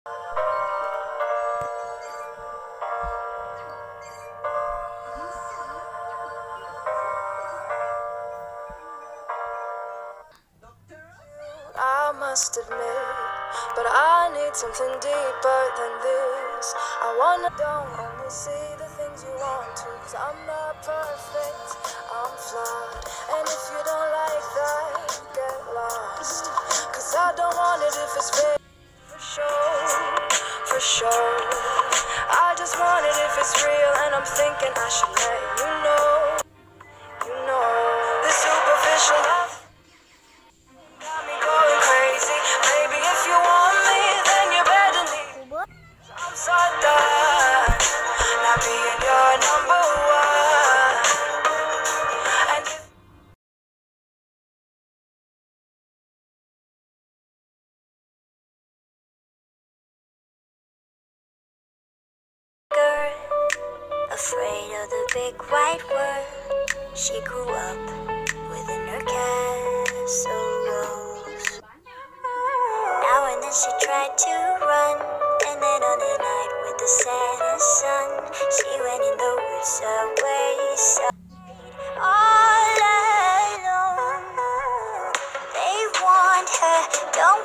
I must admit, but I need something deeper than this. I wanna don't only see the things you want to, 'cause I'm not perfect, I'm flawed. And if you don't like that, get lost, 'cause I don't want it if it's fake. For sure, for sure. I just want it if it's real, and I'm thinking I should let you know. You know, the superficial love got me going crazy. Baby, if you want me, then you better leave. I'm so done not being your number one. And if girl, afraid of the big white world, she grew up within her castle walls. Now and then she tried to run, and then on a night with the setting sun, she went in the woods away, so all alone. They want her, don't